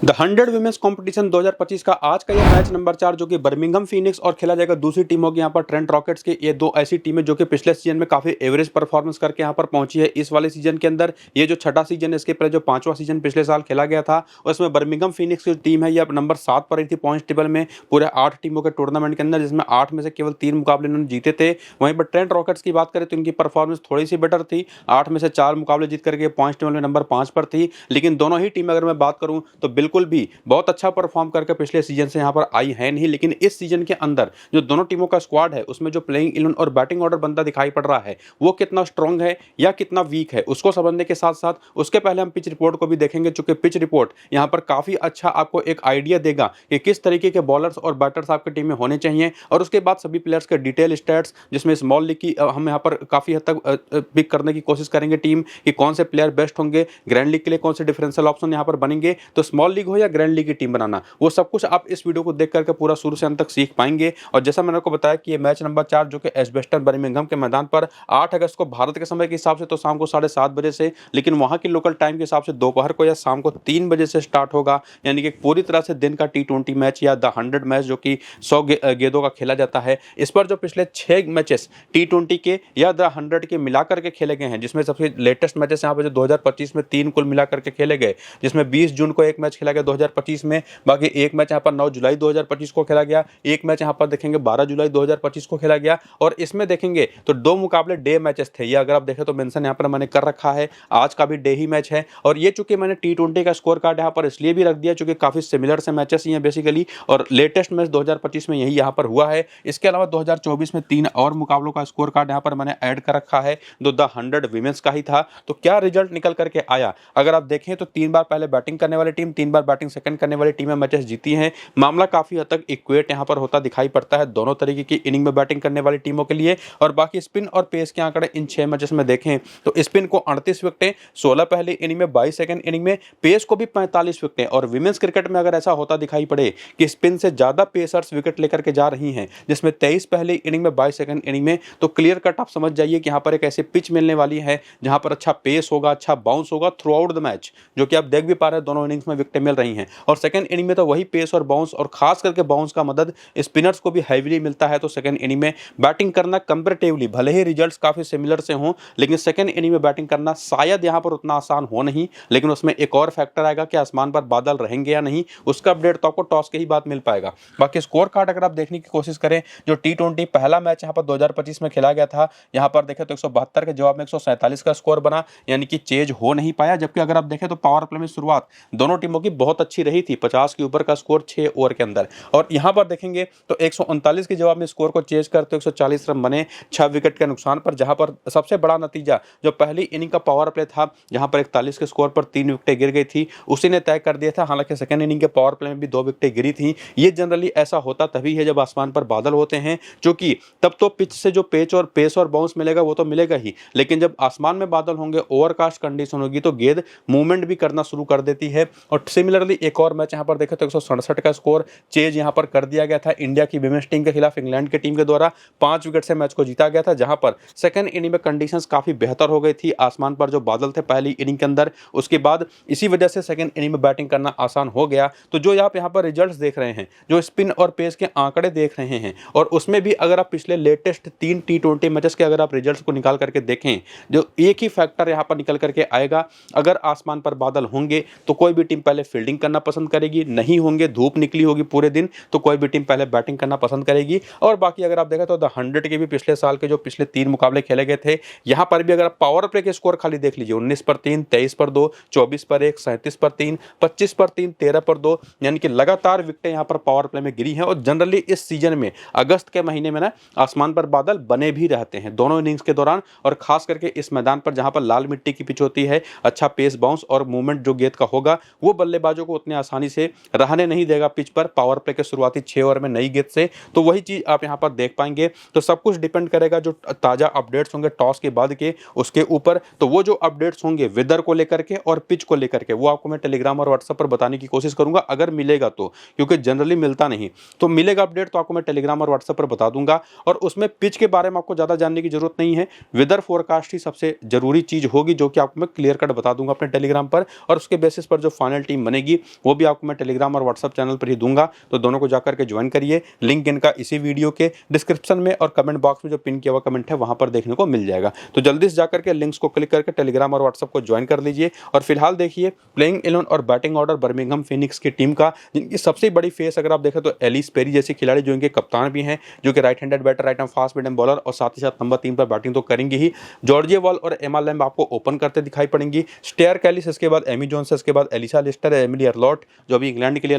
The 100 women's competition 2025 का आज का यह मैच नंबर 4 जो कि बर्मिंघम फीनिक्स और खेला जाएगा दूसरी टीम होगी यहाँ पर ट्रेंट रॉकेट्स की। ये दो ऐसी टीमें जो कि पिछले सीजन में काफी एवरेज परफॉर्मेंस करके यहाँ पर पहुंची है। इस वाले सीजन के अंदर ये जो छठा सीजन है, इसके पहले जो 5वां सीजन पिछले साल खेला गया था उसमें बर्मिंघम फीनिक्स की टीम है, ये अब नंबर 7 पर रही थी पॉइंट्स टेबल में पूरे 8 टीमों के टूर्नामेंट के अंदर, जिसमें 8 में से केवल 3 मुकाबले इन्होंने जीते थे। वहीं पर ट्रेंट रॉकेट्स की बात करें तो इनकी परफॉर्मेंस थोड़ी सी बेटर थी, 8 में से 4 मुकाबले जीत करके पॉइंट्स टेबल में नंबर 5 पर थी। लेकिन दोनों ही टीम अगर मैं बात करूं तो बिल्कुल भी बहुत अच्छा परफॉर्म करके पिछले सीजन से यहां पर आई है नहीं। लेकिन इस सीजन के अंदर जो दोनों टीमों का स्क्वाड है उसमें जो प्लेइंग 11 और बैटिंग ऑर्डर बनता दिखाई पड़ रहा है वो कितना स्ट्रांग है या कितना वीक है उसको समझने के साथ साथ उसके पहले हम पिच रिपोर्ट को भी देखेंगे, चूंकि पिच रिपोर्ट यहां पर काफी अच्छा आपको एक आइडिया देगा कि किस तरीके के बॉलर्स और बैटर्स आपकी टीम में होने चाहिए। और उसके बाद सभी प्लेयर्स के डिटेल स्टैट्स, जिसमें स्मॉल लीग की हम यहाँ पर काफी हद तक पिक करने की कोशिश करेंगे टीम कि कौन से प्लेयर बेस्ट होंगे, ग्रैंड लीग के लिए कौन से डिफरेंशियल ऑप्शन यहाँ पर बनेंगे, तो स्मॉल लीग हो या ग्रैंड लीग की टीम बनाना, वो सब कुछ आप इस वीडियो को देख करके पूरा शुरू से अंत तक सीख पाएंगे। और जैसा मैंने आपको बताया कि ये मैच नंबर 4 जो कि एजबेस्टन बर्मिंघम के मैदान पर 8 अगस्त को भारत के समय के हिसाब से तो शाम को 7:30 बजे से, लेकिन वहां की लोकल टाइम के हिसाब से दोपहर को या शाम को 3 बजे से स्टार्ट होगा। यानी कि पूरी तरह से दिन का T20 मैच या द 100 मैच जो कि 100 गेंदों का खेला जाता है। इस पर जो पिछले 6 मैचेस T20 के या द 100 के मिलाकर के खेले गए हैं, जिसमें सबसे लेटेस्ट मैचेस यहाँ पर जो 2025 में 3 कुल मिलाकर के खेले गए, जिसमें 20 जून को एक मैच खेला गया 2025 में, बाकी एक मैच यहाँ पर 9 जुलाई 2025 को खेला गया, एक मैच यहाँ पर देखेंगे 12 जुलाई 2025 को खेला गया। और इसमें देखेंगे तो 2 मुकाबले डे मैचेस थे, ये अगर आप देखें तो मेंशन यहाँ पर मैंने कर रखा है, आज का भी डे ही मैच है। और ये चूंकि मैंने T20 का स्कोर कार्ड यहाँ पर इसलिए भी रख दिया चूंकि काफी सिमिलर से मैचेस ही हैं बेसिकली, और लेटेस्ट मैच 2025 में यही यहाँ पर हुआ है। इसके अलावा 2024 में 3 और मुकाबलों का स्कोर कार्ड यहाँ पर मैंने ऐड कर रखा है, जो द 100 वीमेंस का ही था। तो क्या रिजल्ट निकल करके आया, अगर आप देखें तो 3 बार पहले बैटिंग करने वाली टीम, 3 बार बैटिंग सेकंड करने वाली टीमें मैचेस जीती हैं। मामला काफी हद तक इक्वेट यहाँ पर होता दिखाई पड़ता है दोनों तरीके की इनिंग में बैटिंग करने वाली टीमों के लिए। और बाकी स्पिन और पेस के आंकड़े इन 6 मैचेस में देखें तो स्पिन को 38 विकेटें, 16 पहली इनिंग में, 22 सेकंड इनिंग में, पेस को भी 45 विकेटें। और विमेंस क्रिकेट में अगर ऐसा होता दिखाई पड़े कि स्पिन से ज्यादा पेसर्स विकेट लेकर के जा रही हैं, जिसमें 23 पहली इनिंग में, 22 सेकंड इनिंग में, तो क्लियर कट आप समझ जाइए कि यहाँ पर एक ऐसी पिच मिलने वाली है जहां पर अच्छा पेस होगा, अच्छा बाउंस होगा थ्रू आउट द मैच, जो कि आप देख भी पा रहे हैं दोनों इनिंग्स में विकेटें मिल रही हैं। और सेकंड इनिंग में तो वही पेस और बाउंस, और खास करके बाउंस का मदद स्पिनर्स को भी हैवीली मिलता है। तो सेकंड इनिंग में बैटिंग करना कंपैरेटिवली, भले ही रिजल्ट्स काफी सिमिलर से हों, लेकिन सेकंड इनिंग में बैटिंग करना शायद यहां पर उतना आसान हो नहीं। लेकिन उसमें एक और फैक्टर आएगा कि आसमान पर बादल रहेंगे या नहीं, उसका अपडेट तो आपको टॉस के ही बाद मिल पाएगा। बाकी स्कोर कार्ड अगर आप देखने की कोशिश करें, जो T20 पहला मैच यहां पर 2025 में खेला गया था, यहां पर देखें तो 172 के जवाब में 147 का स्कोर बना, यानी कि चेज हो नहीं पाया। जबकि अगर आप देखें तो पावर प्ले में शुरुआत दोनों टीमों की बहुत अच्छी रही थी, 50 के ऊपर का स्कोर 6 ओवर के अंदर। और यहां पर देखेंगे तो 139 के जवाब में स्कोर को चेज करते 140 रन बने 6 विकेट के नुकसान पर। जहां पर सबसे बड़ा नतीजा जो पहली इनिंग का पावर प्ले था, जहां पर 41 के स्कोर पर 3 विकेटें गिर गई थी, उसी ने तय कर दिया था। हालांकि सेकंड इनिंग के पावर प्ले में भी 2 विकेटें गिरी थी। ये जनरली ऐसा होता तभी है जब आसमान पर बादल होते हैं, क्योंकि तब तो पिच से जो पेस और बाउंस मिलेगा वो तो मिलेगा ही, लेकिन जब आसमान में बादल होंगे, ओवरकास्ट कंडीशन होगी, तो गेंद मूवमेंट भी करना शुरू कर देती है। और सिमिलरली एक और मैच यहां पर देखें तो 167 का स्कोर चेज यहां पर कर दिया गया था इंडिया की विमेंस टीम के खिलाफ। इंग्लैंड की टीम के द्वारा 5 विकेट से मैच को जीता गया था, जहां पर सेकंड इनिंग में कंडीशंस काफी बेहतर हो गई थी, आसमान पर जो बादल थे पहली इनिंग के अंदर, उसके बाद इसी वजह से सेकंड इनिंग में बैटिंग करना आसान हो गया। तो जो आप यहां पर रिजल्ट्स देख रहे हैं, जो स्पिन और पेस के आंकड़े देख रहे हैं, और उसमें भी अगर आप पिछले लेटेस्ट 3 T20 मैचेस के अगर आप रिजल्ट्स को निकाल करके देखें, जो एक ही फैक्टर यहां पर निकल करके आएगा, अगर आसमान पर बादल होंगे तो कोई भी टीम पहले फील्डिंग करना पसंद करेगी, नहीं होंगे, धूप निकली होगी पूरे दिन, तो कोई भी टीम पहले बैटिंग करना पसंद करेगी। और बाकी अगर आप देखें तो द 100 के भी पिछले साल के जो पिछले 3 मुकाबले खेले गए थे, यहां पर भी अगर आप पावर प्ले के स्कोर खाली देख लीजिए, 19 पर 3, 23 पर 2, 24 पर 1, 37 पर 3, 25 पर 3, 13 पर 2, यानी कि लगातार विकेटें यहां पर पावर प्ले में गिरी हैं। और जनरली इस सीजन में अगस्त के महीने में ना आसमान पर बादल बने भी रहते हैं दोनों इनिंग्स के दौरान, और खास करके इस मैदान पर जहां पर लाल मिट्टी की पिच होती है, अच्छा पेस बाउंस और मूवमेंट जो गेंद का होगा वो बल्लेबाजों को उतने आसानी से रहने नहीं देगा पिच पर पावर प्ले के शुरुआती 6 ओवर में नई गेंद से। तो वही चीज आप यहां पर देख पाएंगे। तो सब कुछ डिपेंड करेगा जो ताजा अपडेट्स होंगे टॉस के बाद के, उसके ऊपर। तो वो जो अपडेट्स होंगे वेदर को लेकर के और पिच को लेकर के, वो आपको मैं टेलीग्राम और व्हाट्सएप पर बताने की कोशिश करूंगा, अगर मिलेगा तो, क्योंकि जनरली मिलता नहीं। तो मिलेगा अपडेट तो आपको मैं टेलीग्राम और व्हाट्सएप पर बता दूंगा। और उसमें पिच के बारे में आपको ज्यादा जानने की जरूरत नहीं है, वेदर फोरकास्ट ही सबसे जरूरी चीज होगी, जो कि आपको मैं क्लियर कट बता दूंगा अपने टेलीग्राम पर। और उसके बेसिस पर जो फाइनल टीम बने बनेगी, वो भी आपको मैं टेलीग्राम और व्हाट्सअप चैनल पर ही दूंगा, तो दोनों को जाकर के ज्वाइन करिए। लिंक इनका इसी वीडियो के डिस्क्रिप्शन में और कमेंट बॉक्स में जो पिन किया हुआ कमेंट है वहां पर देखने को मिल जाएगा। तो जल्दी से जाकर के लिंक्स को क्लिक करके टेलीग्राम और व्हाट्सअप को ज्वाइन कर लीजिए। और फिलहाल देखिए प्लेइंग 11 और बैटिंग ऑर्डर बर्मिंघम फीनिक्स की टीम का, जिनकी सबसे बड़ी फेस अगर आप देखें तो एलिस पेरी जैसे खिलाड़ी जो इनके कप्तान भी हैं, जो कि right handed batter, right arm fast medium bowler और साथ ही साथ नंबर 3 पर बैटिंग तो करेंगे ही। जॉर्जिया वॉल और एमा लैम्ब आपको ओपन करते दिखाई पड़ेंगी। स्टेयर कैलिस, इसके बाद एमी जोन्स, इसके बाद एलिसा लिस्टर, एमिली अर्लॉट जो अभी इंग्लैंड के लिए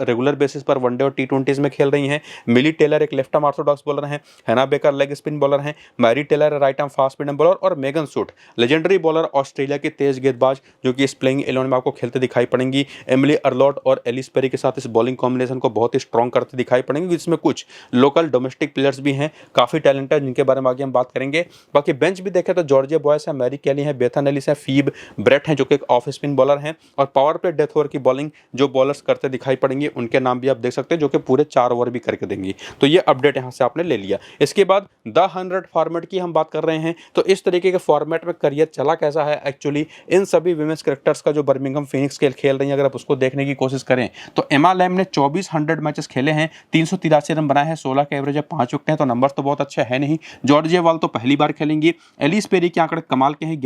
रेगुलर बेसिस पर वनडे और टी20 में खेल रही हैं। मिली टेलर एक लेफ्ट आर्म ऑर्थोडॉक्स बॉलर हैं। Hannah Baker leg spin bowler हैं। Mary Taylor right arm fast medium bowler और Megan Schutt legendary bowler, Australia की तेज गेंदबाज जो कि इस प्लेइंग 11 में आपको खेलते दिखाई पड़ेंगी। एमिली अर्लॉट और एलिस पेरी के साथ इस बॉलिंग कॉम्बिनेशन को बहुत ही स्ट्रॉन्ग करते दिखाई पड़ेंगे, जिसमें कुछ लोकल डोमेस्टिक प्लेयर्स भी हैं काफी टैलेंटेड, जिनके बारे में आगे हम बात करेंगे। बाकी बेंच भी देखें तो जॉर्जिया बॉयस है, मैरी कैली है, बेथन एलिस है, फीब ब्रेट हैं जो कि एक ऑफ स्पिन बॉलर हैं, और पावर प्ले डेथ ओवर की बॉलिंग जो बॉलर्स करते दिखाई पड़ेंगे उनके नाम भी आप देख सकते हैं, जो कि पूरे 4 ओवर भी करके देंगी। तो ये अपडेट यहाँ से आपने ले लिया। इसके बाद द 100 फॉर्मेट की हम बात कर रहे हैं, तो इस तरीके के फॉर्मेट में करियर चला कैसा है एक्चुअली इन सभी विमेंस क्रिकेटर्स का जो बर्मिंघम फीनिक्स खेल रही है, अगर आप उसको देखने की कोशिश करें तो एमा लैम्ब ने 24 100 मैचेस खेले हैं, 383 रन बनाए हैं, 16 का एवरेज है, 5 विकेट हैं, तो नंबर तो बहुत अच्छे है नहीं। जॉर्जिया वॉल तो पहली बार खेलेंगी। एलिस पेरी के आंकड़े कमाल के हैं,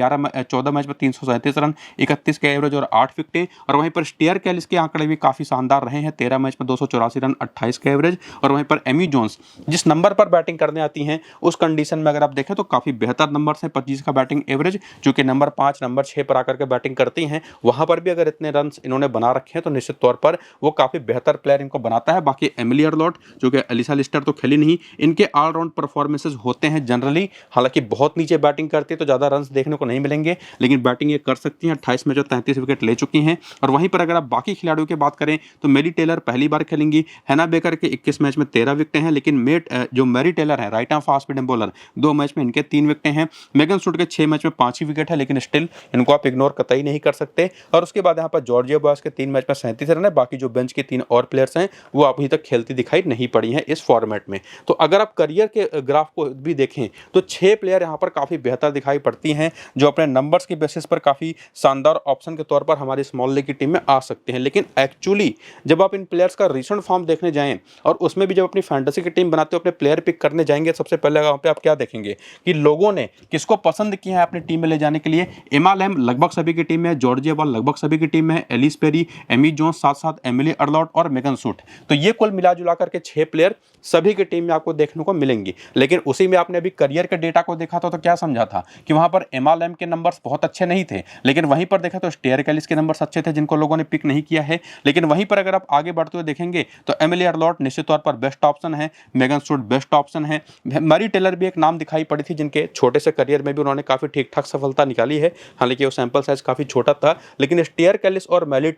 14 मैच में 337 रन, 31 का एवरेज और 8 विकेट। और वहीं पर स्टेयर कैलिस के आंकड़े भी काफी शानदार रहे हैं, 13 मैच में 284 रन, 28 का एवरेज। और वहीं पर एमी जोन्स जिस नंबर पर बैटिंग करने आती हैं उस कंडीशन में अगर आप देखें तो काफी बेहतर नंबर है, 25 का बैटिंग एवरेज, जो कि नंबर 5 नंबर 6 पर आकर के बैटिंग करती हैं, वहां पर भी अगर इतने रन इन्होंने बना रखे हैं तो निश्चित तौर पर वो काफी बेहतर प्लेयर इनको बनाता है। बाकी एमिली अर्लॉट जो कि एलिसा लिस्टर तो खेली नहीं, इनके ऑलराउंड परफॉर्मेंसेस होते हैं जनरली, हालांकि बहुत नीचे बैटिंग करती है तो ज्यादा रन देखने को नहीं मिलेंगे, लेकिन बैटिंग ये कर सकती हैं। 28 में जो 33 विकेट ले चुकी हैं। और वहीं पर अगर आप बाकी खिलाड़ियों की बात करें तो मेरी टेलर पहली बार खेलेंगी। हैना बेकर के 21 मैच में 13 विकेट हैं, लेकिन जो मैरी टेलर है right arm fast medium bowler, 2 match में इनके 3 विकेट हैं। मेगन सूट के 6 मैच में 5 ही विकेट है, लेकिन स्टिल इनको आप इग्नोर कतई नहीं कर सकते। और उसके बाद यहाँ पर जॉर्जिया बॉयज के 3 मैच में 37 रन है, बाकी जो बेंच के 3 और प्लेयर्स हैं वो अभी तक खेलती दिखाई नहीं पड़ी हैं इस फॉर्मेट में। तो अगर आप करियर के ग्राफ को भी देखें तो 6 प्लेयर यहाँ पर काफी बेहतर दिखाई पड़ती हैं, जो अपने नंबर्स के बेसिस पर काफी शानदार ऑप्शन के तौर पर हमारी स्मॉल लीग की टीम में आ सकते हैं। लेकिन एक्चुअली जब आप इन प्लेयर्स का रिसेंट फॉर्म देखने जाएं और उसमें भी जब अपनी फैंटेसी की टीम बनाते हो, अपने प्लेयर पिक करने जाएंगे, सबसे पहले वहां पे आप क्या देखेंगे कि लोगों ने किसको पसंद किया है अपनी टीम में ले जाने के लिए। एमा लैम्ब लगभग सभी की टीम में है, जॉर्जिया वॉल लगभग सभी की टीम में है, एलिस पेरी, एमी जोन्स, साथ साथ एमिली अर्लॉट और मेगन सूट। तो ये कुल मिला जुला करके 6 प्लेयर सभी की टीम में आपको देखने को मिलेंगी। लेकिन उसी में आपने अभी करियर के डेटा को देखा था तो क्या समझा था कि वहां पर एमा लैम्ब के नंबर्स बहुत अच्छे नहीं थे, लेकिन वहीं पर देखा तो स्टेयर कैलिस के नंबर्स अच्छे थे, जिनको लोगों ने पिक नहीं किया है। लेकिन वहीं पर अगर आप आगे बढ़ते हुए देखेंगे तो एमिली अर्लॉट निश्चित तौर पर बेस्ट ऑप्शन है, मेगन सूट बेस्ट ऑप्शन है, मैरी टेलर भी एक नाम दिखाई पड़ी थी, जिनके छोटे से करियर में भी उन्होंने काफी ठीक ठाक सफलता निकाली है, हालांकि वो सैंपल साइज काफी छोटा था। लेकिन स्टेयर कैलिस और मैरी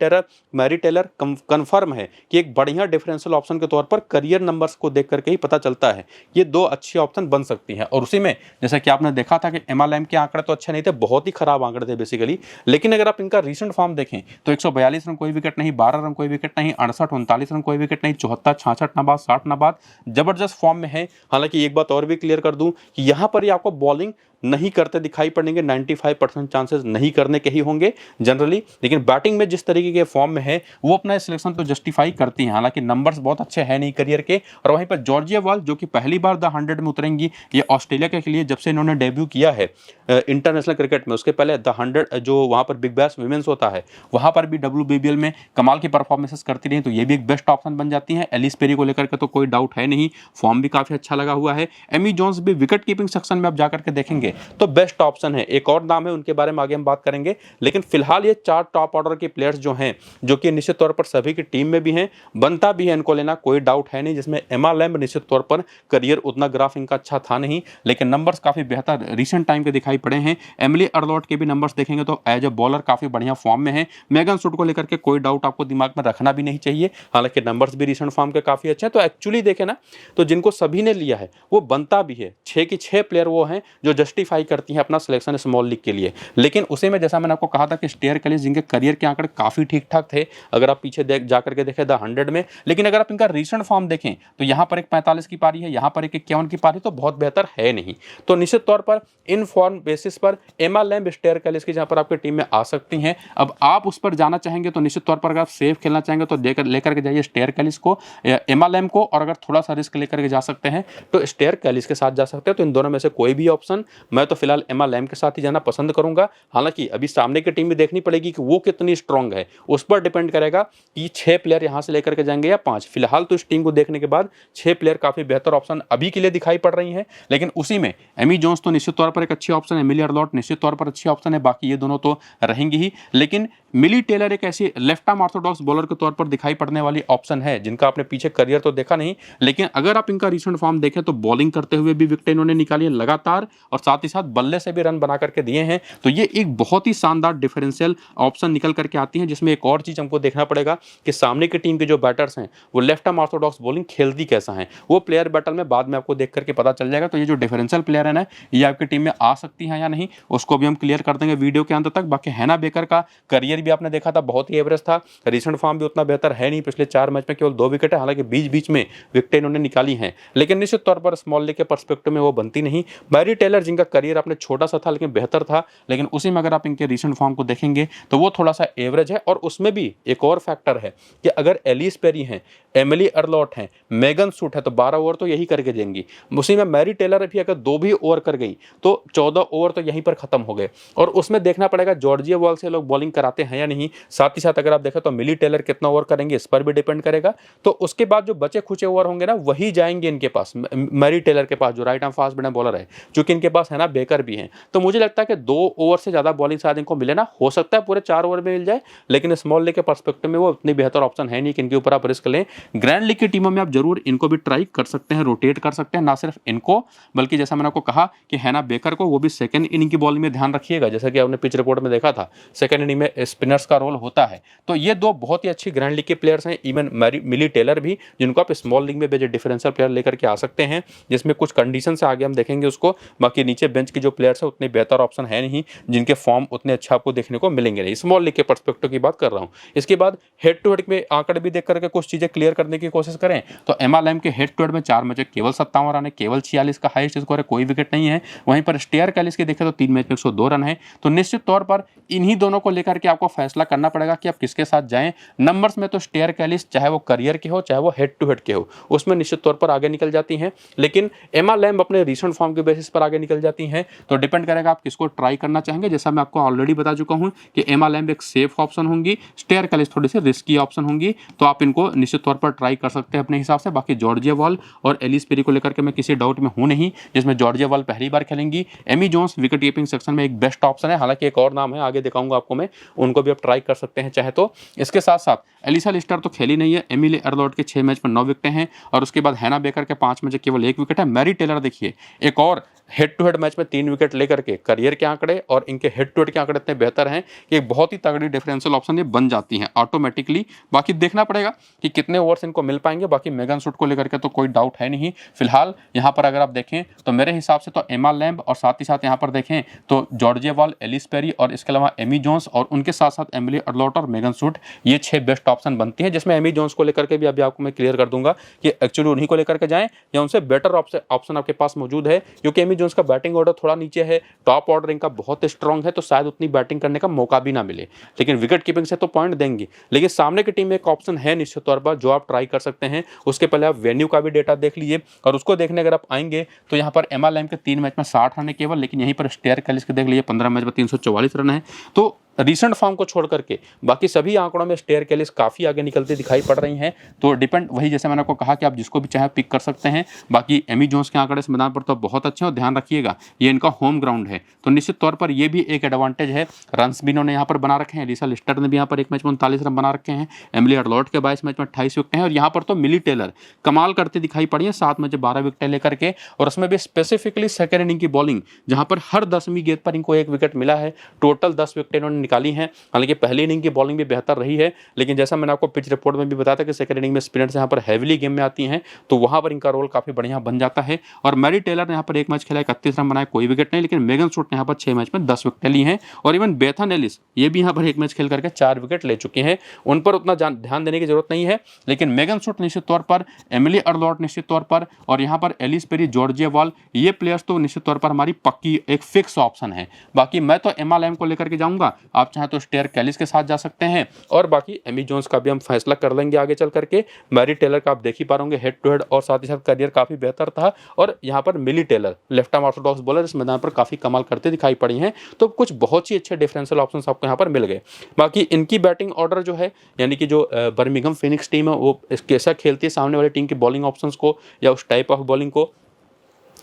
टेलर कंफर्म है कि एक बढ़िया डिफरेंशियल ऑप्शन के तौर पर करियर नंबर्स को देख करके ही पता चलता है ये 2 अच्छी ऑप्शन बन सकती हैं। और उसी में जैसा कि आपने देखा था कि एमा लैम्ब के आंकड़े तो अच्छे नहीं थे, बहुत ही खराब आंकड़े थे बेसिकली, लेकिन अगर आप इनका रीसेंट फॉर्म देखें तो 142 रन कोई विकेट नहीं, 12 रन कोई विकेट नहीं, 68 39 रन कोई विकेट नहीं, 74 66 नाबाद, 60 नाबाद, जबरदस्त फॉर्म में है। हालांकि एक बात और भी क्लियर कर दूं कि यहां पर ही आपको बॉलिंग नहीं करते दिखाई पड़ेंगे, 95% चांसेस नहीं करने के ही होंगे जनरली, लेकिन बैटिंग में जिस तरीके के फॉर्म में है वो अपना सिलेक्शन तो जस्टिफाई करती हैं। हालांकि नंबर्स बहुत अच्छे हैं नहीं करियर के। और वहीं पर जॉर्जिया वॉल जो कि पहली बार द 100 में उतरेंगी, ये ऑस्ट्रेलिया के लिए जब से इन्होंने डेब्यू किया है इंटरनेशनल क्रिकेट में, उसके पहले द 100 जो वहां पर बिग बैश विमेंस होता है वहां पर भी WBBL में कमाल की परफॉर्मेंसेस करती रही, तो ये भी एक बेस्ट ऑप्शन बन जाती है। एलिस पेरी को लेकर के तो कोई डाउट है नहीं, फॉर्म भी काफी अच्छा लगा हुआ है। एमी जोन्स भी विकेट कीपिंग सेक्शन में आप जाकर के देखेंगे तो बेस्ट ऑप्शन है। एक और नाम है, उनके बारे में आगे हम बात करेंगे, लेकिन फिलहाल ये 4 टॉप ऑर्डर के प्लेयर्स जो हैं, जो कि निश्चित तौर पर सभी की टीम में भी हैं, बनता भी है इनको लेना, कोई डाउट है नहीं। जिसमें एमा लैम्ब निश्चित तौर पर करियर उतना ग्राफ इनका अच्छा था नहीं, लेकिन नंबर्स काफी बेहतर रिसेंट टाइम के दिखाई पड़े हैं। एमिली अर्लॉट के भी नंबर्स देखेंगे तो एज ए बॉलर काफी बढ़िया फॉर्म में है। मेगन सूट को लेकर के कोई डाउट आपको दिमाग में रखना भी नहीं चाहिए, हालांकि नंबर्स भी रिसेंट फॉर्म के काफी अच्छे हैं। तो एक्चुअली देखें ना, तो जिनको सभी ने लिया है वो बनता भी है। 6 की 6 प्लेयर वो हैं जो जस्टिफाई करती हैं अपना सिलेक्शन स्मॉल लीग के लिए। लेकिन उसी में जैसा मैंने आपको कहा था कि स्टेयर कैलिस जिनके करियर के आंकड़े काफी ठीक ठाक थे अगर आप पीछे जाकर के देखें द 100 में, लेकिन अगर आप इनका रिसेंट फॉर्म देखें तो यहाँ पर एक 45 की पारी है, यहाँ पर एक 51 की पारी, तो बहुत बेहतर है नहीं। तो निश्चित तौर पर इन फॉर्म बेसिस पर एमा लैम्ब, स्टेयर कैलिस की जहाँ पर आपकी टीम में आ सकती हैं। अब आप उस पर जाना जाना चाहेंगे तो निश्चित तौर पर अगर आप सेफ खेलना चाहेंगे तो लेकर के जाइए स्टेयर कैलिस को, एमा लैम को, और अगर थोड़ा सा रिस्क लेकर के जा सकते हैं तो स्टेयर कैलिस के साथ जा सकते हैं। तो इन दोनों में से कोई भी ऑप्शन, मैं तो फिलहाल एमा लैम के साथ ही जाना पसंद करूंगा। हालांकि अभी सामने की टीम भी देखनी पड़ेगी कि वो कितनी स्ट्रांग है, उस पर डिपेंड करेगा कि 6 प्लेयर यहां से लेकर के जाएंगे या 5। फिलहाल तो इस टीम को देखने के बाद 6 प्लेयर काफी बेहतर ऑप्शन अभी के लिए दिखाई पड़ रही है, लेकिन उसी में एमी जोन्स तो निश्चित तौर पर एक अच्छी ऑप्शन है, एमिली अर्लॉट निश्चित तौर पर अच्छी ऑप्शन है, बाकी ये दोनों तो रहेंगी ही। लेकिन मिली टेलर एक ऐसी लेफ्ट आर्म ऑर्थोडॉक्स बॉलर के तौर पर दिखाई पड़ने वाली ऑप्शन है जिनका आपने पीछे करियर तो देखा नहीं, लेकिन अगर आप इनका रिसेंट फॉर्म देखें तो बॉलिंग करते हुए भी विकेट इन्होंने निकाली है लगातार, और साथ ही साथ बल्ले से भी रन बना करके दिए हैं। तो ये एक बहुत ही शानदार डिफरेंशियल ऑप्शन निकल करके आती है, जिसमें एक और चीज हमको देखना पड़ेगा कि सामने की टीम के जो बैटर्स हैं वो लेफ्ट आर्म ऑर्थोडॉक्स बॉलिंग खेलती कैसा है, वो प्लेयर बैटल में बाद में आपको देख करके पता चल जाएगा। तो ये जो डिफरेंशियल प्लेयर है ना, ये आपकी टीम में आ सकती है या नहीं, उसको भी हम क्लियर कर देंगे वीडियो के अंत तक। बाकी हैना बेकर का करियर भी आपने देखा था, बहुत ही एवरेज था, रिसेंट फॉर्म भी उतना बेहतर है नहीं, पिछले 4 मैच में केवल 2 विकेट है, हालांकि बीच बीच में विकेट इन्होंने निकाली हैं, लेकिन निश्चित तौर पर स्मॉल लीग के पर्सपेक्टिव में वो बनती नहीं। मैरी टेलर जिनका करियर आपने छोटा सा था लेकिन बेहतर था, लेकिन उसी में अगर आप इनके रिसेंट फॉर्म को देखेंगे तो वो थोड़ा सा एवरेज है। और उसमें भी एक और फैक्टर है कि अगर एलिस पेरी हैं, एमिली अर्लॉट हैं, मेगन सूट है, तो 12 ओवर तो यही करके देंगी। उसी में मैरी टेलर भी अगर 2 भी ओवर कर गई तो 14 ओवर तो यहीं पर खत्म हो गए। और उसमें देखना पड़ेगा जॉर्जिया वॉल से लोग बॉलिंग कराते हैं या नहीं, साथ ही साथ अगर आप देखें तो मिली टेलर कितना ओवर करेंगे इस पर भी डिपेंड करेगा। तो उसके बाद जो बचे खुचे ओवर होंगे ना, वही जाएंगे इनके पास, मैरी टेलर के पास जो राइट आर्म फास्ट बॉलर है, चूंकि इनके पास है ना बेकर भी हैं। तो मुझे लगता है कि 2 ओवर से ज्यादा बॉलिंग शायद इनको मिले ना, हो सकता है पूरे 4 ओवर में मिल जाए, लेकिन स्मॉल लीग के पर्सपेक्टिव में वो इतनी बेहतर ऑप्शन है नहीं कि इनके ऊपर आप रिस्क लें। ग्रैंड लीग की टीमों में आप जरूर इनको भी ट्राई कर सकते हैं, रोटेट कर सकते हैं, ना सिर्फ इनको बल्कि जैसा मैंने आपको कहा कि हैना बेकर को, वो भी सेकंड इनिंग की बॉलिंग में ध्यान रखिएगा, जैसा कि आपने पिच रिपोर्ट में देखा था सेकंड इनिंग में स्पिनर्स का रोल होता है। तो ये 2 बहुत ही अच्छी ग्रैंड लीग के प्लेयर्स हैं, इवन मिली टेलर भी, जिनको आप स्मॉल लीग में बेजे डिफरेंशियल प्लेयर लेकर के आ सकते हैं, जिसमें कुछ कंडीशन से आगे हम देखेंगे उसको। बाकी नीचे बेंच के जो प्लेयर्स है उतने बेहतर ऑप्शन है नहीं, जिनके फॉर्म उतने अच्छा आपको देखने को मिलेंगे नहीं, स्मॉल लीग के पर्सपेक्टिव की बात कर रहा हूं। इसके बाद हेड टू हेड में आंकड़े भी देख करके कुछ चीजें क्लियर करने की कोशिश करें तो एमा लैम के हेड टू हेड में 4 मैच में केवल 57 रन है, केवल 46 का हाईएस्ट स्कोर है, कोई विकेट नहीं है। वहीं पर स्टेयर कैलिस के देखें तो 3 मैच में 102 रन है। तो निश्चित तौर पर इन्हीं दोनों को लेकर के आपको फैसला करना पड़ेगा कि आप किसके साथ जाएं। नंबर्स में तो स्टेयर कैलिस चाहे वो करियर के हो चाहे वो हेड टू हेड के हो, उसमें निश्चित तौर पर आगे निकल जाती हैं, लेकिन एमा लैम अपने रिसेंट फॉर्म के बेसिस पर आगे निकल जाती हैं। तो डिपेंड करेगा आप किसको ट्राई करना चाहेंगे। जैसा मैं आपको ऑलरेडी बता चुका हूं कि एमा लैम एक सेफ ऑप्शन होंगी, स्टेयर कैलिस थोड़ी सी रिस्की ऑप्शन होंगी, तो आप इनको निश्चित तौर पर ट्राई कर सकते हैं अपने हिसाब से। बाकी जॉर्जिया वॉल और एलिस पेरी को लेकर के मैं किसी डाउट में हूं नहीं, जिसमें जॉर्जिया वॉल पहली बार खेलेंगी। Amy Jones wicket keeping section में एक बेस्ट ऑप्शन है, हालांकि एक और नाम है आगे दिखाऊंगा आपको मैं, उनको भी आप ट्राई कर सकते हैं चाहे तो। इसके साथ साथ एलिसा लिस्टर तो खेली नहीं है, एमिली अर्लॉट के 6 मैच में 9 विकेट हैं, और उसके बाद हैना बेकर के 5 मैच केवल 1 विकेट है। मैरी टेलर देखिए एक और हेड टू हेड मैच में 3 विकेट लेकर के करियर के आंकड़े और इनके हेड टू हेड के आंकड़े इतने बेहतर हैं कि एक बहुत ही तगड़ी डिफरेंशियल ऑप्शन ये बन जाती हैं ऑटोमेटिकली। बाकी देखना पड़ेगा कि कितने ओवर्स इनको मिल पाएंगे। बाकी मेगन सूट को लेकर के तो कोई डाउट है नहीं फिलहाल। यहाँ पर अगर आप देखें तो मेरे हिसाब से तो एमा लैम्ब और साथ ही साथ यहाँ पर देखें तो जॉर्जिया वॉल, एलिस पेरी और इसके अलावा एमी जोन्स और उनके साथ साथ एमिली अर्लॉट और मेगन सूट, ये 6 बेस्ट ऑप्शन बनती है। जिसमें एमी जोन्स को लेकर के भी अभी आपको मैं क्लियर कर दूंगा कि एक्चुअली उन्हीं को लेकर के जाएं या उनसे बेटर ऑप्शन आपके पास मौजूद है, क्योंकि एमी जोन्स का बैटिंग ऑर्डर थोड़ा नीचे है, टॉप ऑर्डर इनका बहुत स्ट्रांग है, तो शायद उतनी बैटिंग करने का मौका भी ना मिले, लेकिन विकेट कीपिंग से तो पॉइंट देंगी। लेकिन सामने की टीम में एक ऑप्शन है निश्चित तौर पर जो आप ट्राई कर सकते हैं। उसके पहले आप वेन्यू का भी डेटा देख लीजिए, और उसको देखने अगर आप आएंगे तो यहाँ पर एमा लैम्ब के 3 मैच में 60 रन है केवल, लेकिन यहीं पर स्टेयर कैलिस के देख लीजिए 15 मैच में 344 रन है। तो रिसेंट फॉर्म को छोड़ करके बाकी सभी आंकड़ों में स्टेयर कैलिस काफी आगे निकलती दिखाई पड़ रही हैं। तो डिपेंड वही जैसे मैंने आपको कहा कि आप जिसको भी चाहे पिक कर सकते हैं। बाकी एमी जोन्स के आंकड़े इस मैदान पर तो बहुत अच्छे हैं, और ध्यान रखिएगा ये इनका होम ग्राउंड है, तो निश्चित तौर पर ये भी एक एडवांटेज है। रन्स भी इन्होंने यहाँ पर बना रखे हैं, एलिसा लिस्टर ने भी यहाँ पर 1 मैच में 39 रन बना रखे हैं, एमिली अर्लॉट के 22 मैच में 28 विकेट हैं, और यहाँ पर तो मिली टेलर कमाल करते दिखाई पड़ी है, 7 मैच 12 विकेट लेकर के, और उसमें भी स्पेसिफिकली सेकेंड इनिंग की बॉलिंग जहाँ पर हर 10वीं गेंद पर इनको 1 विकेट मिला है। टोटल 10 विकेट इन्होंने निकाली हैं। हालांकि पहली इनिंग की बॉलिंग भी बेहतर रही है, लेकिन जैसा मैंने आपको पिच रिपोर्ट में भी बताया था कि सेकंड इनिंग में स्पिनर्स यहाँ पर हैविली गेम में आती हैं, तो वहां पर इनका रोल काफी बढ़िया बन जाता है। और मैरी टेलर ने यहाँ पर 1 मैच खेला, 31 रन बनाए, कोई विकेट नहीं, लेकिन मेगन सूट ने यहाँ पर 6 मैच में 10 विकेट ली हैं। और इवन बेथन एलिस ये भी यहाँ पर 1 मैच खेल करके 4 विकेट ले चुके हैं, उन पर उतना ध्यान देने की जरूरत नहीं है। लेकिन मेगन सूट निश्चित तौर पर, एमिली अर्लॉट निश्चित तौर पर, और यहाँ पर एलिस पेरी, जॉर्जिया वॉल, ये प्लेयर्स तो निश्चित तौर पर हमारी पक्की एक फिक्स ऑप्शन है। बाकी मैं तो एमा लैम्ब को लेकर के जाऊंगा, आप चाहें तो स्टेयर कैलिस के साथ जा सकते हैं। और बाकी एमी जोन्स का भी हम फैसला कर लेंगे आगे चल करके। मैरी टेलर का आप देख ही पा रहे होंगे हेड टू हेड, और साथ ही साथ करियर काफ़ी बेहतर था। और यहाँ पर Millie Taylor left arm orthodox bowler इस मैदान पर काफ़ी कमाल करते दिखाई पड़ी हैं। तो कुछ बहुत ही अच्छे डिफरेंशियल ऑप्शंस आपको यहाँ पर मिल गए। बाकी इनकी बैटिंग ऑर्डर जो है, यानी कि जो बर्मिंघम फिनिक्स टीम है वो कैसा खेलती है सामने वाली टीम की बॉलिंग ऑप्शंस को या उस टाइप ऑफ बॉलिंग को,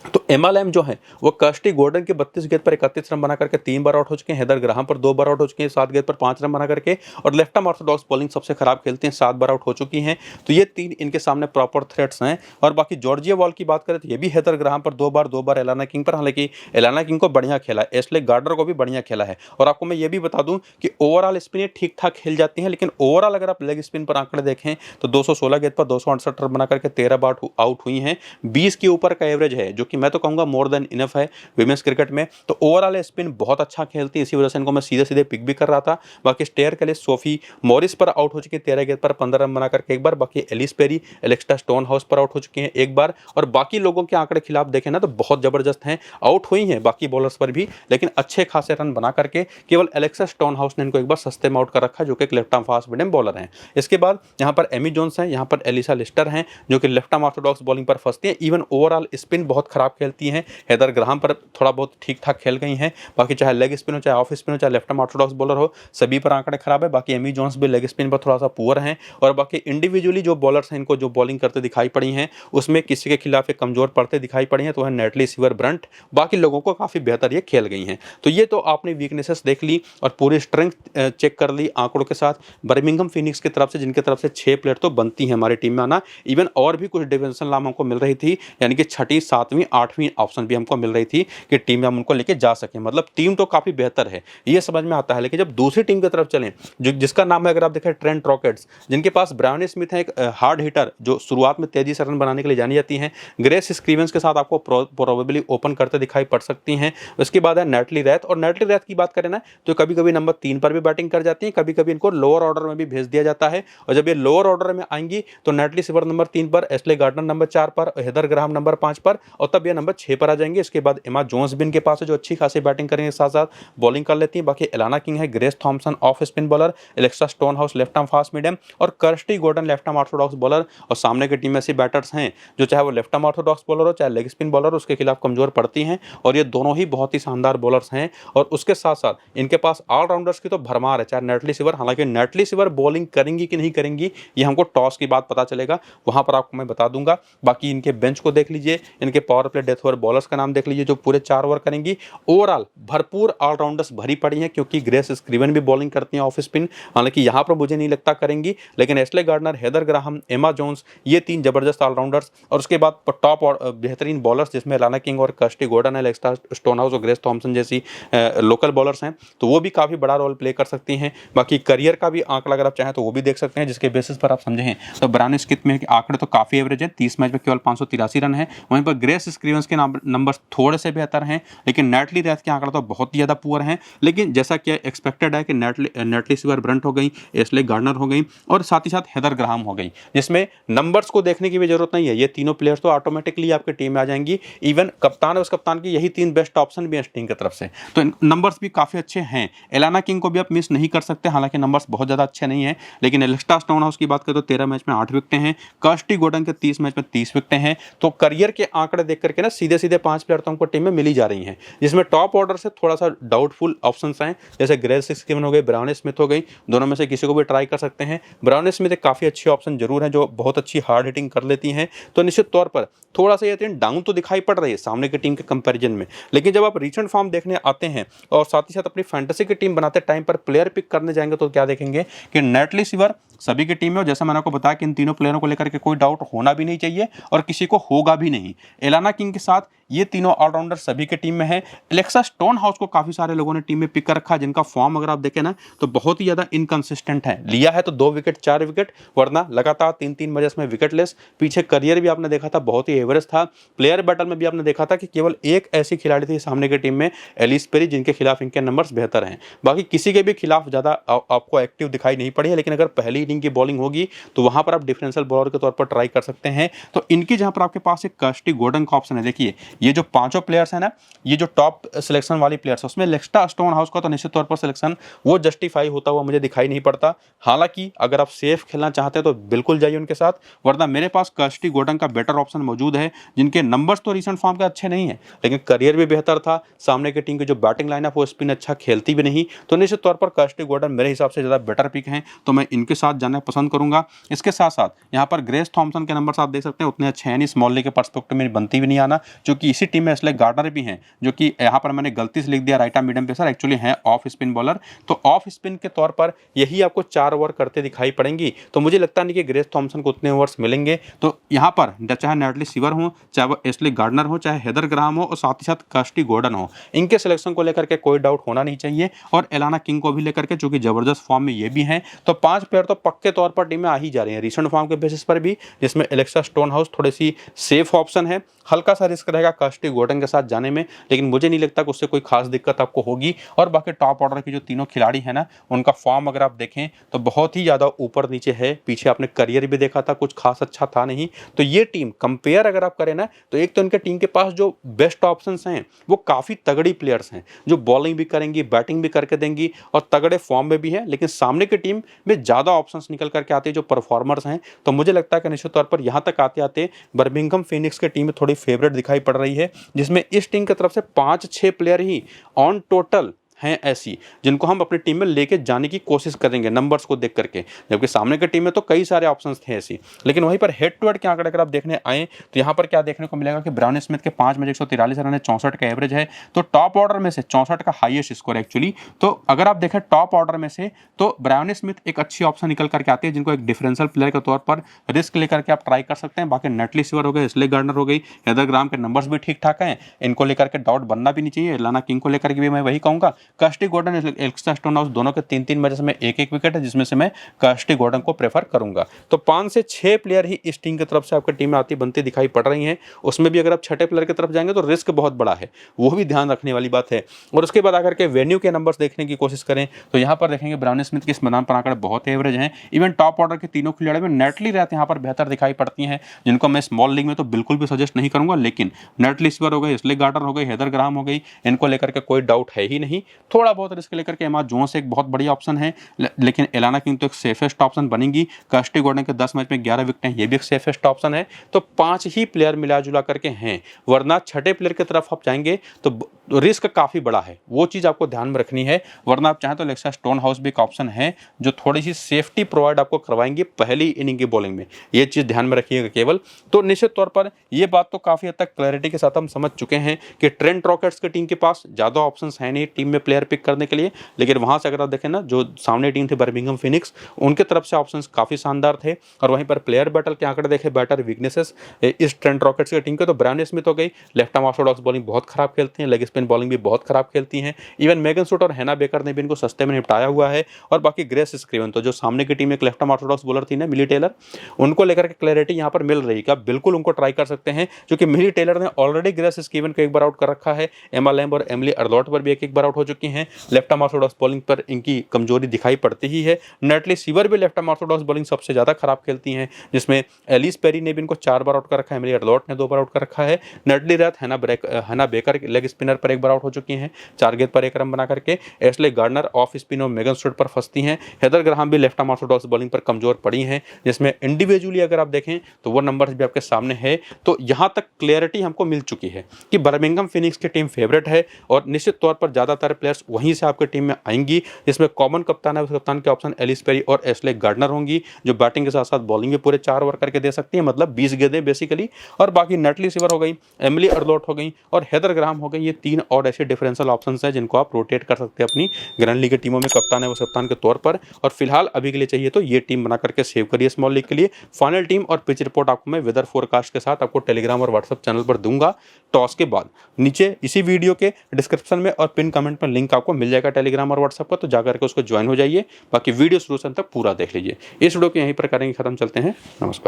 तो एमएलएम जो है वो कर्स्टी गॉर्डन के 32 गेंद पर 31 रन बना करके 3 बार आउट हो चुके हैं। हेदर ग्राहम पर 2 बार आउट हो चुके हैं 7 गेंद पर 5 रन बना करके। और लेफ्ट आर्म ऑर्थोडॉक्स बॉलिंग सबसे खराब खेलते हैं, 7 बार आउट हो चुकी हैं। तो ये 3 इनके सामने प्रॉपर थ्रेट्स हैं। और बाकी जॉर्जिया वॉल की बात करें तो ये भी हेदर ग्राहम पर 2 बार एलाना किंग पर, हालांकि एलाना किंग को बढ़िया खेला है, एशले गार्डनर को भी बढ़िया खेला है। और आपको मैं ये भी बता दूं कि ओवरऑल स्पिन ये ठीक ठाक खेल जाती हैं, लेकिन ओवरऑल अगर आप लेग स्पिन पर आंकड़े देखें तो 216 गेंद पर 268 रन बना करके 13 बार आउट हुई हैं। 20 के ऊपर का एवरेज है, जो कि मैं तो कहूँगा मोर देन इनफ है विमेंस क्रिकेट में। तो ओवरऑल स्पिन बहुत अच्छा खेलती है, इसी वजह से इनको मैं सीधे सीधे पिक भी कर रहा था। बाकी स्टेयर के लिए सोफी मॉरिस पर आउट हो चुकी है 13 गेंद पर 15 रन बना करके एक बार। बाकी एलिस पेरी, एलेक्स्टा स्टोन हाउस पर आउट हो चुके हैं एक बार। और बाकी लोगों के आंकड़े खिलाफ देखें ना तो बहुत जबरदस्त हैं, आउट हुई हैं बाकी बॉलर्स पर भी, लेकिन अच्छे खासे रन बना करके केवल एलेक्सा स्टोन हाउस ने इनको एक बार सस्ते में आउट कर रखा, जो कि एक left arm fast medium bowler हैं। इसके बाद यहाँ पर एमी जोन्स हैं, यहाँ पर एलिसा लिस्टर हैं, जो कि लेफ्ट आर्म ऑर्थोडॉक्स बॉलिंग पर फंसती हैं। इवन ओवरऑल स्पिन बहुत खराब खेलती हैं। हेदर ग्राहम पर थोड़ा बहुत ठीक ठाक खेल गई हैं। बाकी चाहे लेग स्पिन हो, चाहे ऑफ स्पिन हो, चाहे लेफ्ट आर्म ऑर्थोडॉक्स बॉलर हो, सभी पर आंकड़े खराब है। बाकी एमी जोन्स भी लेग स्पिन पर थोड़ा सा पुअर हैं। और बाकी इंडिविजुअली जो बॉलर्स हैं इनको जो बॉलिंग करते दिखाई पड़ी हैं उसमें किसी के खिलाफ एक कमजोर पड़ते दिखाई पड़ी हैं, तो है नेटली सिवर ब्रंट। बाकी लोगों को काफ़ी बेहतर ये खेल गई हैं। तो ये तो आपने वीकनेसेस देख ली और पूरी स्ट्रेंथ चेक कर ली आंकड़ों के साथ बर्मिंघम फिनिक्स की तरफ से, जिनकी तरफ से 6 प्लेयर तो बनती हैं हमारी टीम में आना। इवन और भी कुछ डिफेंसिव नाम हमको मिल रही थी, यानी कि 6ठी 7वीं 8वीं ऑप्शन भी हमको मिल रही थी कि टीम में हम उनको लेके जा सकें। मतलब टीम तो काफ़ी बेहतर है, ये समझ में आता है। लेकिन जब दूसरी टीम की तरफ चलें, जो जिसका नाम है अगर आप देखें ट्रेंट रॉकेट्स, जिनके पास ब्रायन स्मिथ है, एक हार्ड हिटर जो शुरुआत में तेजी से रन बनाने के लिए जानी जाती हैं। ग्रेस स्क्रीवेंस के साथ आपको प्रोबेबली ओपन करते दिखाई पड़ सकती हैं। उसके बाद है नेटली रैथ, और नेटली रैथ की बात करें ना तो कभी कभी नंबर 3 पर भी बैटिंग कर जाती हैं, कभी कभी इनको लोअर ऑर्डर में भी भेज दिया जाता है। और जब ये लोअर ऑर्डर में आएंगी तो नेटली सिवर नंबर 3 पर, एस्ले गार्डनर नंबर 4 पर, हेदर ग्राहम नंबर 5 पर, और तब ये नंबर 6 पर आ जाएंगे। इसके बाद एमा जोन्स भी इनके पास है, जो अच्छी खासी बैटिंग करेंगे, साथ साथ बॉलिंग कर लेती हैं। बाकी एलाना किंग है, Grace Thomson off spin bowler, Alexa Stonehouse left arm fast medium, और Kirstie Gordon left arm orthodox bowler. और सामने की टीम में ऐसे बैटर्स हैं जो चाहे वो लेफ्ट आर्म ऑर्थोडॉक्स बॉलर हो, चाहे लेग स्पिन बॉलर, उसके खिलाफ कमजोर पड़ती हैं। और ये दोनों ही बहुत ही शानदार बॉलर्स हैं। और उसके साथ साथ इनके पास ऑलराउंडर्स की तो भरमार है, चाहे नेटली सिवर, हालांकि नेटली सिवर बॉलिंग करेंगी कि नहीं करेंगी ये हमको टॉस की बात पता चलेगा, वहां पर आपको मैं बता दूंगा। बाकी इनके बेंच को देख लीजिए, इनके power play death over bowlers का नाम देख लीजिए जो पूरे 4 ओवर करेंगी। ओवरऑल भरपूर ऑलराउंडर्स भरी पड़ी हैं, क्योंकि ग्रेस स्क्रीवन भी बॉलिंग करती हैं ऑफ स्पिन, हालांकि यहाँ पर मुझे नहीं लगता करेंगी, लेकिन एस्ले गार्डनर, हेदर ग्राहम, एमा जोन्स, ये 3 जबरदस्त ऑलराउंडर्स। और उसके बाद टॉप और बेहतरीन बॉलर्स जिसमें एलाना किंग और कर्स्टी गॉर्डन है, एलेक्सा स्टोन हाउस और ग्रेस थॉमसन जैसी लोकल बॉलर्स हैं, तो वो भी काफ़ी बड़ा रोल प्ले कर सकती हैं। बाकी करियर का भी आंकड़ा अगर आप चाहें तो वो भी देख सकते हैं, जिसके बेसिस पर आप समझें तो ब्रायन स्मिथ में आंकड़े तो काफ़ी एवरेज है, 30 मैच में केवल 583 रन है। वहीं पर ग्रेस स्क्रीवेंस के नंबर थोड़े से बेहतर हैं, लेकिन नेटली रैथ के आंकड़ा तो बहुत ही ज़्यादा पुअर हैं। लेकिन जैसा कि एक्सपेक्टेड है कि नेटली सिवर ब्रंट हो गई, एस्ले गार्डनर हो गई, और साथ ही साथ हेदर ग्राहम हो गई, जिसमें नंबर्स को देखने की भी जरूरत नहीं है। ये तीनों प्लेयर्स तो ऑटोमेटिकली आपकी टीम में आ जाएंगी। इवन कप्तान और उस कप्तान की यही 3 बेस्ट ऑप्शन भी हैं टीम की तरफ से, तो नंबर्स भी काफ़ी अच्छे हैं। एलाना किंग को भी आप मिस नहीं कर सकते, हालांकि नंबर्स बहुत ज़्यादा अच्छे नहीं हैं। लेकिन एलेक्सा स्टोन हाउस की बात करें तो 13 मैच में 8 विकेटें हैं, कर्स्टी गॉर्डन के 30 मैच में 30 विकेटें हैं। तो करियर के आंकड़े देख करके ना सीधे सीधे 5 प्लेयर तो हमको टीम में मिली जा रही हैं, जिसमें टॉप ऑर्डर से थोड़ा सा डाउटफुल ऑप्शंस हैं, जैसे ग्रेस स्क्रीवन हो गई, ब्रायन स्मिथ हो गई, दोनों में से किसी को भी ट्राई कर सकते हैं। ब्रायन स्मिथ एक काफ़ी अच्छी ऑप्शन जरूर है, जो बहुत अच्छी हार्ड हिटिंग कर लेती हैं, तो निश्चित तौर पर थोड़ा सा ये टीम डाउन तो दिखाई पड़ रही है सामने की टीम के कंपैरिजन में। लेकिन जब आप रीसेंट फॉर्म देखने आते हैं और साथ ही साथ अपनी फैंटेसी की टीम बनाते टाइम पर प्लेयर पिक करने जाएंगे तो क्या देखेंगे कि नेटली सिवर सभी की टीम में, और जैसा मैंने आपको बताया कि इन तीनों प्लेयरों को लेकर के कोई डाउट होना भी नहीं चाहिए और किसी को होगा भी नहीं। एलाना किंग के साथ ये तीनों ऑलराउंडर सभी के टीम में है। एलेक्सा स्टोन हाउस को काफी सारे लोगों ने टीम में पिक कर रखा है, जिनका फॉर्म अगर आप देखें ना तो बहुत ही ज्यादा इनकंसिस्टेंट है। लिया है तो 2 विकेट 4 विकेट, वरना लगातार 3-3 मैचेस में विकेटलेस। पीछे करियर भी आपने देखा था बहुत ही एवरेज था। प्लेयर बैटल में भी आपने देखा था कि केवल एक ऐसी खिलाड़ी थी सामने की टीम में, एलिस पेरी, जिनके खिलाफ इनके नंबर्स बेहतर हैं। बाकी किसी के भी खिलाफ ज्यादा आपको एक्टिव दिखाई नहीं पड़ी है। लेकिन अगर पहली इनिंग की बॉलिंग होगी तो वहां पर आप डिफरेंशियल बॉलर के तौर पर ट्राई कर सकते हैं। तो इनकी जहां पर आपके पास एक कर्स्टी गॉर्डन का ऑप्शन है, देखिए ये जो पांचों प्लेयर्स हैं ना, ये जो टॉप सिलेक्शन वाली प्लेयर्स है उसमें लेक्स्टा स्टोन हाउस का तो निश्चित तौर पर सिलेक्शन वो जस्टिफाई होता हुआ मुझे दिखाई नहीं पड़ता। हालांकि अगर आप सेफ खेलना चाहते हैं तो बिल्कुल जाइए उनके साथ, वरना मेरे पास कर्स्टी गॉर्डन का बेटर ऑप्शन मौजूद है, जिनके नंबर्स तो रिसेंट फॉर्म के अच्छे नहीं है लेकिन करियर भी बेहतर था। सामने की टीम की जो बैटिंग लाइन है वो स्पिन अच्छा खेलती भी नहीं, तो निश्चित तौर पर कर्स्टी गॉर्डन मेरे हिसाब से ज़्यादा बेटर पिक हैं, तो मैं इनके साथ जाना पसंद करूंगा। इसके साथ साथ यहाँ पर ग्रेस थॉमसन के नंबर्स आप देख सकते हैं उतने अच्छे हैं नहीं, स्मॉल लीग के पर्सपेक्टिव में बनती भी नहीं आना, क्योंकि इसी टीम में एस्ले गार्डनर भी हैं जो कि यहाँ पर मैंने गलती से लिख दिया right arm medium pacer, actually हैं ऑफ स्पिन बॉलर। तो ऑफ स्पिन के तौर पर यही आपको 4 ओवर करते दिखाई पड़ेंगी, तो मुझे लगता नहीं कि ग्रेस थॉमसन को उतने ओवर्स मिलेंगे। तो यहाँ पर चाहे नैटली सीवर हो, चाहे वो एस्ले गार्डनर हो, चाहे हेदर ग्राहम हो और साथ ही साथ कर्स्टी गॉर्डन हो, इनके सिलेक्शन को लेकर के कोई डाउट होना नहीं चाहिए। और एलाना किंग को भी लेकर के, जो कि जबरदस्त फॉर्म में ये भी हैं, तो 5 प्लेयर तो पक्के तौर पर टीम में आ ही जा रहे हैं रिसेंट फॉर्म के बेसिस पर भी, जिसमें एलेक्सा स्टोन हाउस थोड़ी सी सेफ ऑप्शन है। हल्का सा रिस्क रहेगा कर्स्टी गॉर्डन के साथ जाने में, लेकिन मुझे नहीं लगता कि उससे कोई खास दिक्कत आपको होगी। और बाकी टॉप ऑर्डर के जो तीनों खिलाड़ी हैं ना, उनका फॉर्म अगर आप देखें तो बहुत ही ज़्यादा ऊपर नीचे है। पीछे आपने करियर भी देखा था, कुछ खास अच्छा था नहीं। तो ये टीम कंपेयर अगर आप करें ना, तो एक तो इनके टीम के पास जो बेस्ट ऑप्शंस हैं वो काफ़ी तगड़ी प्लेयर्स हैं, जो बॉलिंग भी करेंगी, बैटिंग भी करके देंगी और तगड़े फॉर्म में भी है। लेकिन सामने की टीम में ज़्यादा ऑप्शंस निकल करके आते हैं जो परफॉर्मर्स हैं। तो मुझे लगता है कि निश्चित तौर पर यहाँ तक आते आते बर्मिंघम फीनिक्स की टीम थोड़ी फेवरेट दिखाई पड़ रही है, जिसमें इस टीम की तरफ से 5-6 प्लेयर ही ऑन टोटल हैं ऐसी जिनको हम अपनी टीम में लेके जाने की कोशिश करेंगे नंबर्स को देख करके, जबकि सामने की टीम में तो कई सारे ऑप्शंस थे ऐसी। लेकिन वहीं पर हेड टू हेड के आंकड़े अगर आप देखने आए तो यहाँ पर क्या देखने को मिलेगा कि ब्राउन स्मिथ के 5 मैच 143 रन है, 64 का एवरेज है। तो टॉप ऑर्डर में से 64 का हाईएस्ट स्कोर एक्चुअली। तो अगर आप देखें टॉप ऑर्डर में से, तो ब्राउन स्मिथ एक अच्छी ऑप्शन निकल करके आती है, जिनको एक डिफरेंशियल प्लेयर के तौर पर रिस्क लेकर के आप ट्राई कर सकते हैं। बाकी नटली सीवर हो गए, एस्ले गार्डनर हो गई, हेदर ग्राहम के नंबर्स भी ठीक ठाक हैं, इनको लेकर के डाउट बनना भी नहीं चाहिए। एलाना किंग को लेकर के भी मैं वही कहूँगा। Kirsty Gordon, Alexa Stonehouse दोनों के 3-3 मैचेस में एक विकेट है, जिसमें से मैं कर्स्टी गॉर्डन को प्रेफर करूंगा। तो 5 से 6 प्लेयर ही इस टीम की तरफ से आपकी टीम में आती बनती दिखाई पड़ रही हैं। उसमें भी अगर आप छठे प्लेयर की तरफ जाएंगे तो रिस्क बहुत बड़ा है, वो भी ध्यान रखने वाली बात है। और उसके बाद आकर के वेन्यू के नंबर्स देखने की कोशिश करें तो यहाँ पर देखेंगे ब्राउन स्मिथ के इस मैदान पर आंकड़े बहुत एवरेज हैं। इवन टॉप ऑर्डर के तीनों खिलाड़ी में नेटली रहते यहाँ पर बेहतर दिखाई पड़ती हैं, जिनको मैं स्मॉल लीग में तो बिल्कुल भी सजेस्ट नहीं करूंगा। लेकिन नेटली सीवर हो गए, एस्ले गार्डनर हो गई, हेदर ग्राहम हो गई, इनको लेकर के कोई डाउट है ही नहीं। थोड़ा बहुत रिस्क लेकर के एमा जोन्स एक बहुत बढ़िया ऑप्शन है, लेकिन एलाना किंग तो एक सेफेस्ट ऑप्शन बनेगी। कर्स्टी गॉर्डन के 10 मैच में 11 विकेट हैं, ये भी एक सेफेस्ट ऑप्शन है। तो 5 ही प्लेयर मिला जुला करके हैं, वरना छठे प्लेयर की तरफ आप जाएंगे तो रिस्क काफ़ी बड़ा है, वो चीज़ आपको ध्यान में रखनी है। वरना आप चाहें तो एलेक्सा स्टोन हाउस भी एक ऑप्शन है, जो थोड़ी सी सेफ्टी प्रोवाइड आपको करवाएंगे पहली इनिंग की बॉलिंग में, ये चीज़ ध्यान में रखिएगा केवल। तो निश्चित तौर पर ये बात तो काफ़ी हद तक क्लैरिटी के साथ हम समझ चुके हैं कि ट्रेंट रॉकेट्स की टीम के पास ज़्यादा ऑप्शंस है नहीं टीम में प्लेयर पिक करने के लिए। लेकिन वहाँ से अगर आप देखें ना, जो सामने टीम थी बर्मिंघम फीनिक्स, उनके तरफ से ऑप्शंस काफ़ी शानदार थे। और वहीं पर प्लेयर बैटल के आंकड़े देखे, बैटर वीकनेसेस इस ट्रेंट रॉकेट्स की टीम के, तो ब्रायन स्मिथ हो गई, लेफ्ट आर्म ऑर्थोडॉक्स बॉलिंग बहुत खराब खेलती हैं, लेग स्पिन बॉलिंग भी बहुत खराब खेलती हैं। इवन मेगन सूट और हैना बेकर ने भी इनको सस्ते में निपटाया हुआ है। और बाकी ग्रेस स्क्रीवन, तो जो सामने की टीम एक लेफ्ट आर्म ऑर्थोडॉक्स बॉलर थी ना मिली टेलर, उनको लेकर के क्लैरिटी यहाँ पर मिल रही है कि आप बिल्कुल उनको ट्राई कर सकते हैं, क्योंकि मिली टेलर ने ऑलरेडी ग्रेस स्क्रीवन को एक बार आउट कर रखा है। एमा लैम्ब और एमिली अर्लॉट पर भी एक बार आउट हो चुकी हैं। लेफ्ट आर्म ऑर्थोडॉक्स बॉलिंग पर इनकी कमजोरी दिखाई पड़ती ही है। नेटली सीवर भी लेफ्ट आर्म ऑर्थोडॉक्स बॉलिंग सबसे ज़्यादा खराब खेलती हैं, जिसमें एलिस पेरी ने भी इनको 4 बार आउट कर रखा है, एमिली अर्लॉट ने 2 बार आउट कर रखा है। नेटली रैथ हैना बेकर लेग स्पिनर पर 1 बार आउट हो चुकी हैं, 4 गेंद पर 1 रन बना करके। एस्ले गार्डनर ऑफ स्पिन और मेगन स्टूअर्ट पर फंसती हैं। हेदर ग्राहम भी लेफ्ट आर्म ऑर्थोडॉक्स बॉलिंग पर कमजोर पड़ी हैं, जिसमें इंडिविजुअली अगर आप देखें तो वो नंबर्स भी आपके सामने है। तो यहाँ तक क्लियरिटी हमको मिल चुकी है कि बर्मिंघम फीनिक्स की टीम फेवरेट है, और निश्चित तौर पर ज़्यादातर प्लेयर्स वहीं से आपकी टीम में आएंगी। इसमें कॉमन कप्तान है, उस कप्तान के ऑप्शन एलिस पेरी और एस्ले गार्डनर होंगी, जो बैटिंग के साथ साथ बॉलिंग भी पूरे 4 ओवर करके दे सकती है, मतलब 20 गेंदें बेसिकली। और बाकी नेटली सीवर हो गई, एमिली अर्लॉट हो गई और हेदर ग्राहम हो गई, ये 3 और ऐसे डिफरेंशियल ऑप्शंस हैं जिनको आप रोटेट कर सकते हैं अपनी ग्रैंड लीग की टीमों में कप्तान है उस कप्तान के तौर पर। और फिलहाल अभी के लिए चाहिए तो ये टीम बना करके सेव करिए स्मॉल लीग के लिए। फाइनल टीम और पिच रिपोर्ट आपको मैं वेदर फोरकास्ट के साथ आपको टेलीग्राम और व्हाट्सएप चैनल पर दूंगा टॉस के बाद। नीचे इसी वीडियो के डिस्क्रिप्शन में और पिन कमेंट में लिंक आपको मिल जाएगा टेलीग्राम और व्हाट्सएप का, तो जाकर के उसको ज्वाइन हो जाइए। बाकी वीडियो शुरू से अंत तक पूरा देख लीजिए। इस वीडियो को यहीं पर करेंगे खत्म, चलते हैं, नमस्कार।